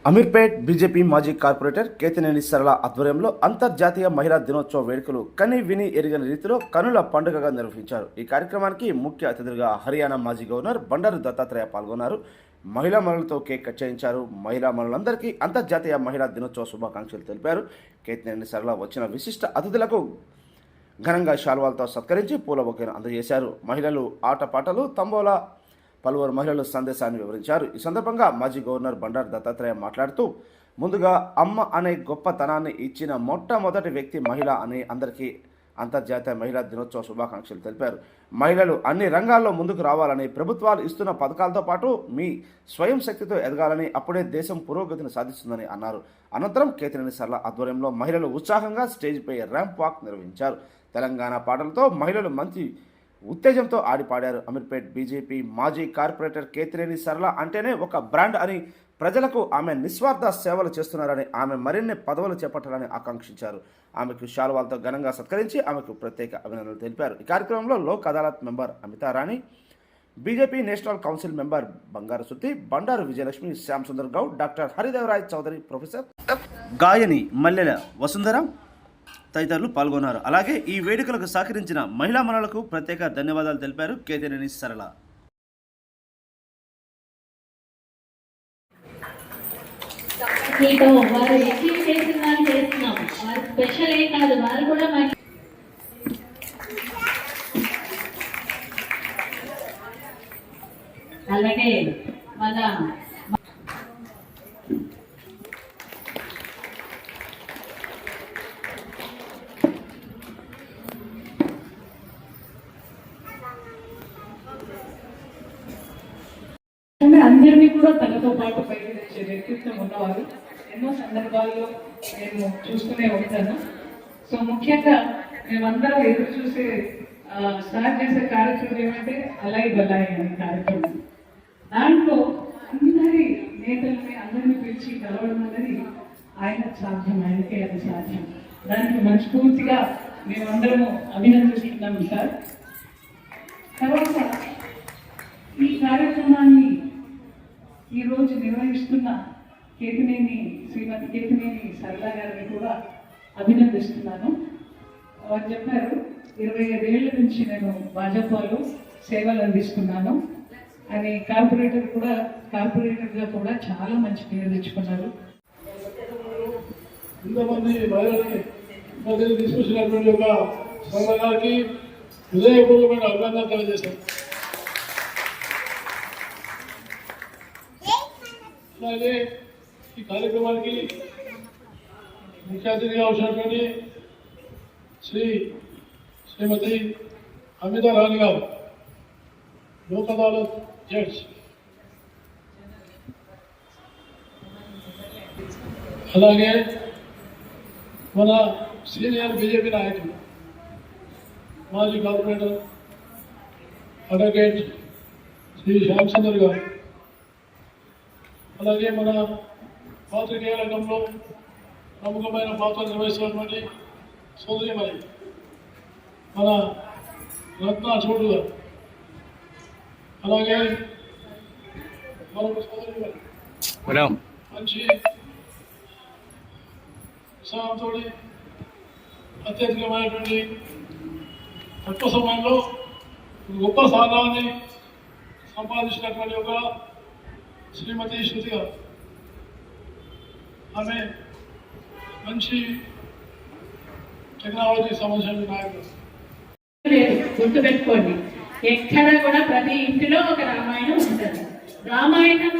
Ameerpet BJP మాజీ corporator Ketineni సరళ ఆధ్వర్యంలో అంతర్జాతీయ మహిళా దినోత్సవ వేడుకలు కని విని ఎరిగని రీతిలో కనుల పండుగగా నిర్వహించారు. ఈ కార్యక్రమానికి ముఖ్య అతిథులుగా హర్యానా మాజీ గవర్నర్ బండారు దత్తాత్రేయ పాల్గొన్నారు. మహిళా మనులతో కేక్ కట్ చేయించారు. మహిళా మనులందరికీ అంతర్జాతీయ మహిళా దినోత్సవ శుభాకాంక్షలు తెలిపారు. కేతినేని సరళ వచ్చిన విశిష్ట అతిథులకు ఘనంగా శాల్వాలతో సత్కరించి పూల బొకేను అందజేశారు. మహిళలు ఆటపాటలు తంబోలా పలువురు మహిళలు సందేశాన్ని వివరించారు. ఈ సందర్భంగా మాజీ గవర్నర్ బండారు దత్తాత్రేయ మాట్లాడుతూ ముందుగా అమ్మ అనే గొప్పతనాన్ని ఇచ్చిన మొట్టమొదటి వ్యక్తి మహిళ అని అందరికీ అంతర్జాతీయ మహిళా దినోత్సవ శుభాకాంక్షలు తెలిపారు. మహిళలు అన్ని రంగాల్లో ముందుకు రావాలని, ప్రభుత్వాలు ఇస్తున్న పథకాలతో పాటు మీ స్వయం శక్తితో ఎదగాలని, అప్పుడే దేశం పురోగతిని సాధిస్తుందని అన్నారు. అనంతరం కేతినేని సరళ ఆధ్వర్యంలో మహిళలు ఉత్సాహంగా స్టేజ్పై ర్యాంప్ వాక్ నిర్వహించారు. తెలంగాణ పాటలతో మహిళలు మంచి ఉత్తేజంతో ఆడిపాడారు. అమీర్పేట్ బీజేపీ మాజీ కార్పొరేటర్ కేతినేని సరళ అంటేనే ఒక బ్రాండ్ అని, ప్రజలకు ఆమె నిస్వార్థ సేవలు చేస్తున్నారని, ఆమె మరిన్ని పదవులు చేపట్టాలని ఆకాంక్షించారు. ఆమెకు శాలువాలతో ఘనంగా సత్కరించి ఆమెకు ప్రత్యేక అభినందనలు తెలిపారు. ఈ కార్యక్రమంలో Lok Adalat member Amitarani, BJP national council member Bangaru Sutti, Bandaru Vijayalakshmi, Shyam Sundar Goud, doctor Haridevarai Chaudhary, professor గాయని మల్లెల వసుంధర తదితరులు పాల్గొన్నారు. అలాగే ఈ వేడుకలకు సహకరించిన మహిళా మనులకు ప్రత్యేక ధన్యవాదాలు తెలిపారు కేతినేని సరళ. అలాగే మన అందరినీ కూడా తనతో పాటు పైకి తెచ్చే వ్యక్తిత్వం ఉన్నవారు ఎన్నో సందర్భాల్లో నేను చూస్తూనే ఉంటాను. సో ముఖ్యంగా మేమందరం ఎదురు చూసే స్టార్ట్ చేసే కార్యక్రమం ఏమంటే అలాయి బలాయి అనే కార్యక్రమం. దాంట్లో అందరి నేతల్ని అందరినీ పిలిచి కలవడం అనేది ఆయనకు సాధ్యం, ఆయనకే అది సాధ్యం. దానికి మనస్ఫూర్తిగా మేమందరము అభినందిస్తున్నాము సార్. తర్వాత ఈ కార్యక్రమాన్ని ఈరోజు నిర్వహిస్తున్న శ్రీమతి కేతినేని సరళ గారిని కూడా అభినందిస్తున్నాను. వారు చెప్పారు 25 ఏళ్ల నుంచి నేను భాజపాలో సేవలు అందిస్తున్నాను అని. కార్పొరేటర్గా కూడా చాలా మంచి పేరు తెచ్చుకున్నారు. ఇంతమంది మహిళల్ని తీసుకొచ్చినటువంటి ఒక సరళ గారికి హృదయపూర్వకమైన అభినందనలు తెలియజేశారు. అలాగే ఈ కార్యక్రమానికి ముఖ్య అతిథిగా వచ్చినటువంటి శ్రీమతి అమితారాణి గారు, లోక్ అదాలత్ జడ్జ్, అలాగే మన సీనియర్ బీజేపీ నాయకులు మాజీ కార్పొరేటర్ అడ్వకేట్ శ్రీ శ్యామ్ సుందర్ గారు, అలాగే మన పాత్రికేయ రంగంలో ప్రముఖమైన పాత్ర నిర్వహిస్తున్నటువంటి సోదరిమణి మన రత్న చోటు గారు, అలాగే మరొక సోదరిమణి మంచి ఉత్సాహంతో అత్యధికమైనటువంటి తక్కువ సమయంలో గొప్ప స్థానాన్ని సంపాదించినటువంటి ఒక శ్రీమతి శృతి గారు. ఆమె మంచి టెక్నాలజీ సంబంధించిన నాయకులు. గుర్తుపెట్టుకోండి, ఎక్కడ కూడా ప్రతి ఇంటిలో ఒక రామాయణం ఉంటుంది. రామాయణం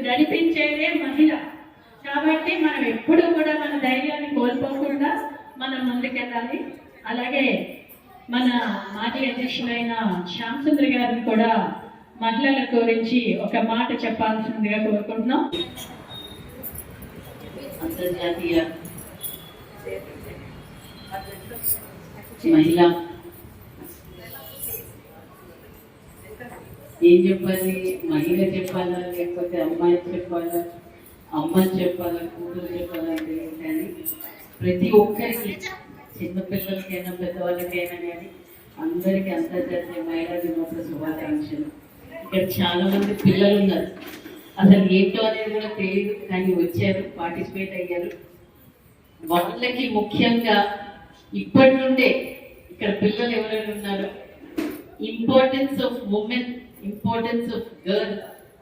నడిపించేదే మహిళ. కాబట్టి మనం ఎప్పుడు కూడా మన ధైర్యాన్ని కోల్పోకుండా మనం ముందుకెళ్ళాలి. అలాగే మన మాజీ అధ్యక్షులైన శ్యామ్ సుందర్ గారిని కూడా మహిళల గురించి ఒక మాట చెప్పాల్సిందిగా కోరుకుంటున్నాం. అంతర్జాతీయ మహిళ ఏం చెప్పాలి, మహిళ చెప్పాలా లేకపోతే అమ్మాయి చెప్పాలా, అమ్మని చెప్పాలా, కూతురు చెప్పాలంటే కానీ ప్రతి ఒక్కరికి, చిన్నపిల్లలకైనా పెద్దవాళ్ళకైనా కానీ అందరికీ అంతర్జాతీయ మహిళా దినోత్సవ శుభాకాంక్షలు. ఇక్కడ చాలా మంది పిల్లలు ఉన్నారు. అసలు ఏంటో అనేది కూడా తెలియదు, కానీ వచ్చారు, పార్టిసిపేట్ అయ్యారు. వాళ్ళకి ముఖ్యంగా ఇప్పటి నుండే ఇక్కడ పిల్లలు ఎవరైనా ఉన్నారో importance of women, importance of girl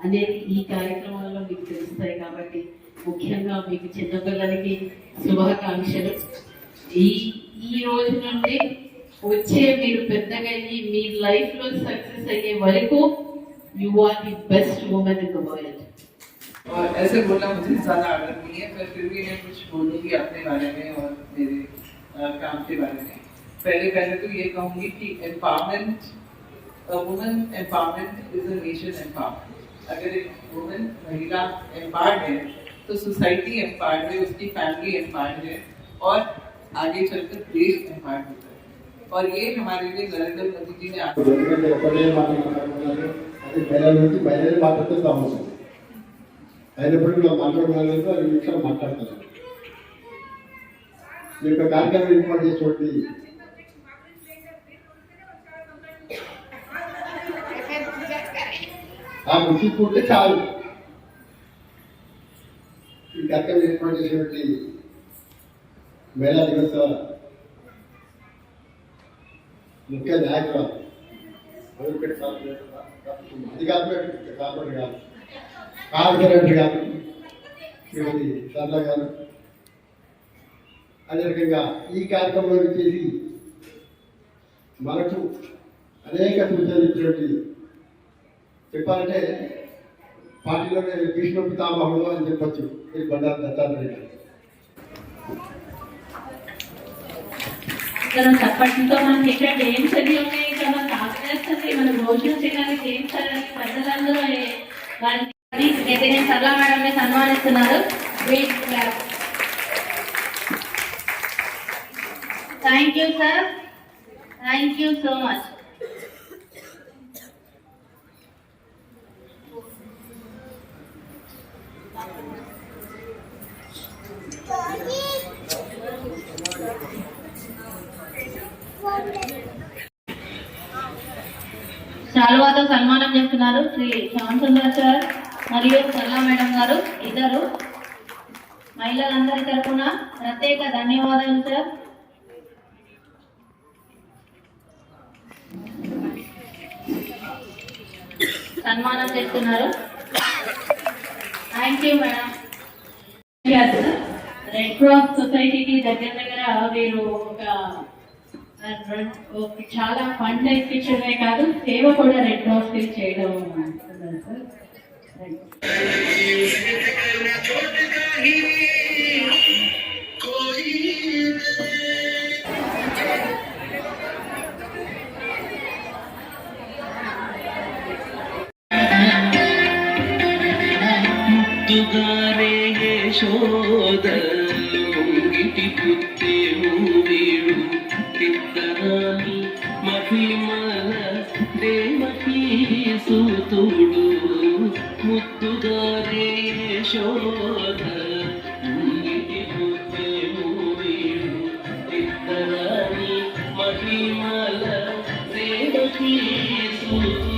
అనేది ఈ కార్యక్రమాల్లో మీకు తెలుస్తాయి. కాబట్టి ముఖ్యంగా మీకు చిన్నపిల్లలకి శుభాకాంక్షలు. ఈ ఈ రోజు నుండి వచ్చే మీరు పెద్దగా అయ్యి మీ లైఫ్ లో సక్సెస్ అయ్యే వరకు you are the best women in the world. और ऐसे बोलना मुझे ज़्यादा आदत नहीं है, पर फिर भी मैं कुछ बोलूँगी अपने बारे में और मेरे काम के बारे में. पहले तो ये कहूँगी कि empowerment, women empowerment is a nation empowerment. अगर एक वुमेन महिला एम्पावर्ड है तो सोसाइटी एम्पावर्ड है, उसकी फैमिली एम्पावर्ड है और आगे चलकर देश एम्पावर्ड होता है. और ये हमारे लिए नरेंद्र मोदी जी ने అయినప్పటికీ ఇలా మాట్లాడలేదు, 2 నిమిషాలు మాట్లాడతాను. ఈ యొక్క కార్యక్రమం ఏర్పాటు చేసేటువంటి ఆ గుర్తింపుంటే చాలు. ఈ కార్యక్రమం ఏర్పాటు చేసేటువంటి మహిళా దివస ముఖ్య నాయకురాలు అధికారులు కార్పొరేట్ కాదు, కార్పొరేటర్ గారు, శ్రీమతి సరళ గారు, అదే రకంగా ఈ కార్యక్రమంలో చేసి మనకు అనేక సూచనలు ఇచ్చినటువంటి, చెప్పాలంటే పార్టీలోనే భీష్మ పితామహుడు అని చెప్పచ్చు ఈ బండారు దత్తాత్రేయ గారు. చప్పటితో మనకి ఇక్కడ గేమ్స్ అన్ని ఉన్నాయి, ఇక్కడ మనకు ఆకలిస్తుంది, మన భోజనం చేయడానికి గేమ్స్ అని పెద్దలందరూ సరళ మేడం సన్మానిస్తున్నారు. Thank you sir, thank you so much. శాలువాతో సన్మానం చేస్తున్నారు శ్రీ శ్యామ్ సుందర్ సార్ మరియు సరళ మేడం గారు. ఇద్దరు మహిళలందరి తరఫున ప్రత్యేక ధన్యవాదాలు సార్. సన్మానం చేస్తున్నారు. Thank you madam. Red cross సొసైటీకి దగ్గర వీరు చాలా ఫండ్ ఇప్పించడమే కాదు, సేవ కూడా రెడ్ క్రాస్ కి చేయడం సార్. ముద్దుగారే యశోద ముంగిటి పుత్తేను వీడు తిత్తరాని మహిమల దేవకీ సూతుడు. ముద్దుగారే యశోద ముంగిటి పుత్తేను వీడు తిత్తరాని మహిమల దేవకీ సూతుడు.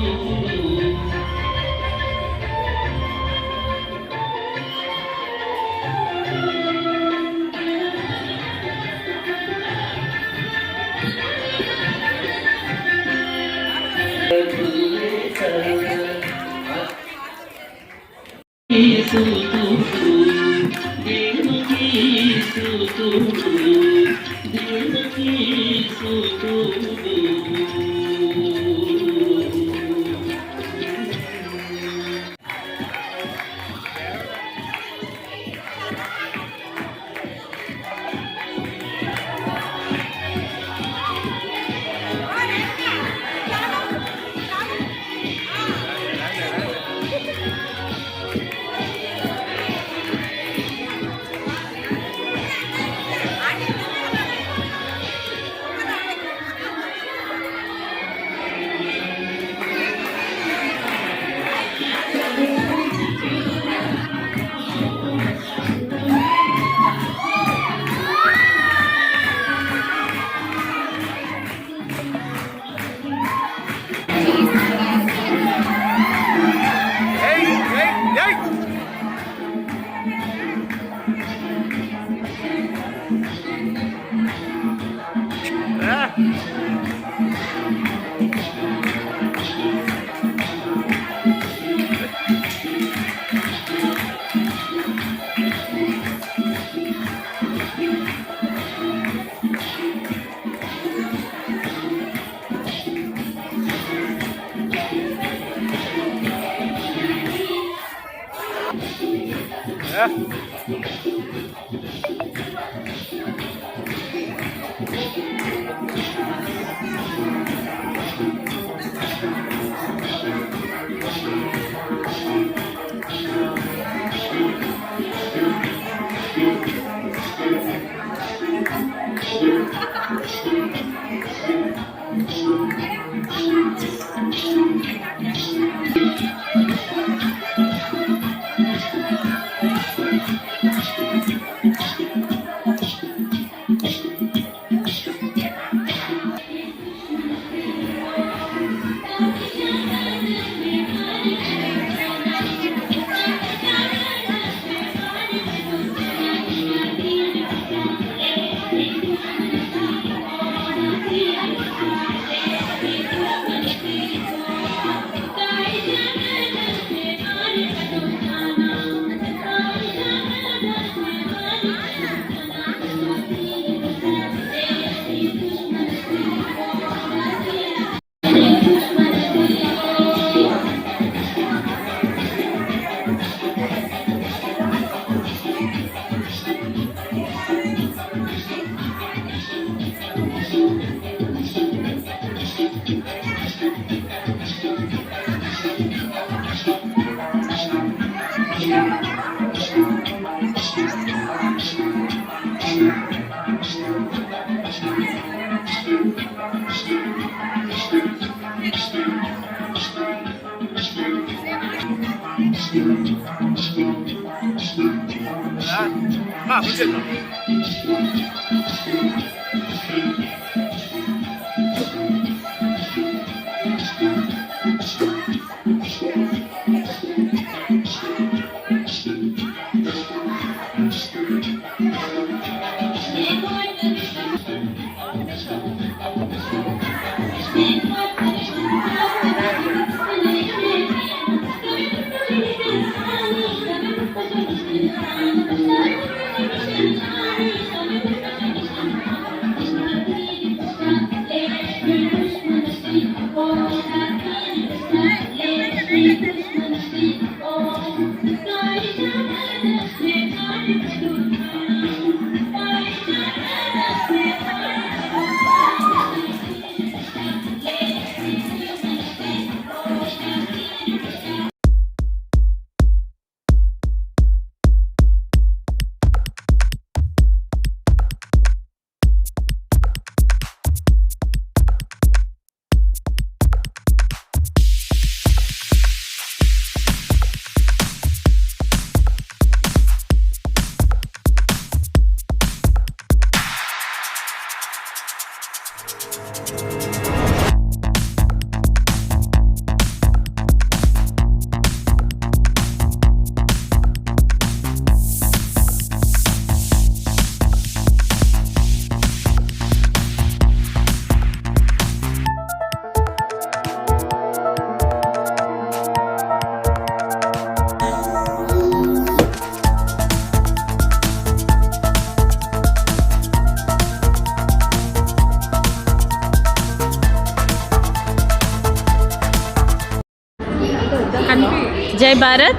జై భారత్.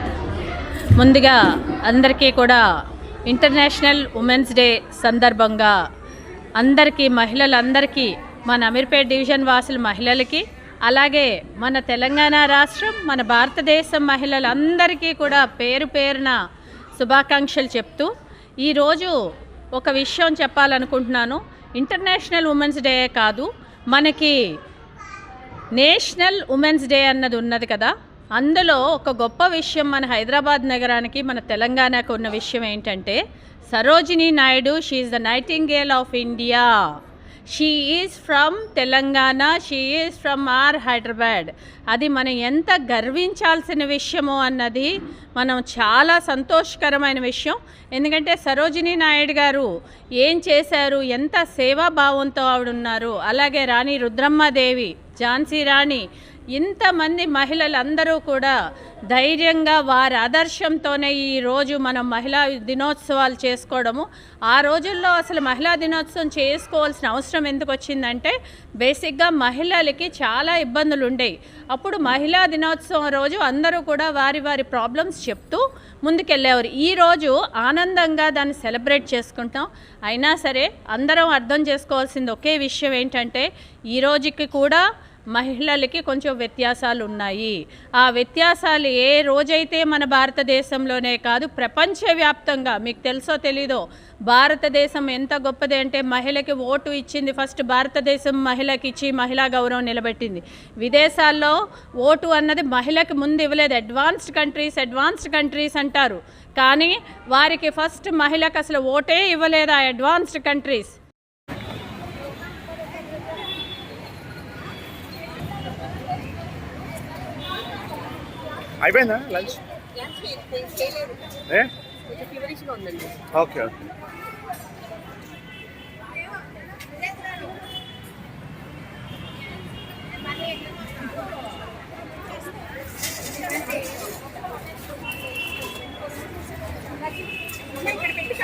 ముందుగా అందరికీ కూడా ఇంటర్నేషనల్ ఉమెన్స్ డే సందర్భంగా అందరికీ మహిళలందరికీ మన అమీర్పేట్ డివిజన్ వాసుల మహిళలకి అలాగే మన తెలంగాణ రాష్ట్రం మన భారతదేశం మహిళలందరికీ కూడా పేరు పేరున శుభాకాంక్షలు చెప్తూ ఈరోజు ఒక విషయం చెప్పాలనుకుంటున్నాను. ఇంటర్నేషనల్ ఉమెన్స్ డే కాదు, మనకి నేషనల్ ఉమెన్స్ డే అన్నది ఉన్నది కదా. అందులో ఒక గొప్ప విషయం మన హైదరాబాద్ నగరానికి మన తెలంగాణకు ఉన్న విషయం ఏంటంటే Sarojini Naidu, she is the nightingale of India. She is from Telangana, she is from our Hyderabad. అది మనం ఎంత గర్వించాల్సిన విషయమో అన్నది మనం చాలా సంతోషకరమైన విషయం. ఎందుకంటే సరోజినీ నాయుడు గారు ఏం చేశారు, ఎంత సేవాభావంతో ఆవిడ ఉన్నారు. అలాగే రాణి రుద్రమ్మదేవి, ఝాన్సీ రాణి, ఇంతమంది మహిళలందరూ కూడా ధైర్యంగా వారి ఆదర్శంతోనే ఈరోజు మనం మహిళా దినోత్సవాలు చేసుకోవడము. ఆ రోజుల్లో అసలు మహిళా దినోత్సవం చేసుకోవాల్సిన అవసరం ఎందుకు వచ్చిందంటే బేసిక్గా మహిళలకి చాలా ఇబ్బందులు ఉండేవి. అప్పుడు మహిళా దినోత్సవం రోజు అందరూ కూడా వారి వారి ప్రాబ్లమ్స్ చెప్తూ ముందుకెళ్ళేవారు. ఈరోజు ఆనందంగా దాన్ని సెలబ్రేట్ చేసుకుంటాం. అయినా సరే అందరం అర్థం చేసుకోవాల్సింది ఒకే విషయం ఏంటంటే ఈ రోజుకి కూడా మహిళలకి కొంచెం వ్యత్యాసాలు ఉన్నాయి. ఆ వ్యత్యాసాలు ఏ రోజైతే మన భారతదేశంలోనే కాదు ప్రపంచవ్యాప్తంగా, మీకు తెలుసో తెలీదో, భారతదేశం ఎంత గొప్పది అంటే మహిళకి ఓటు ఇచ్చింది ఫస్ట్ భారతదేశం మహిళకి ఇచ్చి మహిళా గౌరవం నిలబెట్టింది. విదేశాల్లో ఓటు అన్నది మహిళకి ముందు ఇవ్వలేదు. అడ్వాన్స్డ్ కంట్రీస్ అంటారు, కానీ వారికి ఫస్ట్ మహిళకు అసలు ఓటే ఇవ్వలేదు ఆ అడ్వాన్స్డ్ కంట్రీస్. అయిపోయిందా లంచ్? ఓకే. ఇక్కడ పెట్టి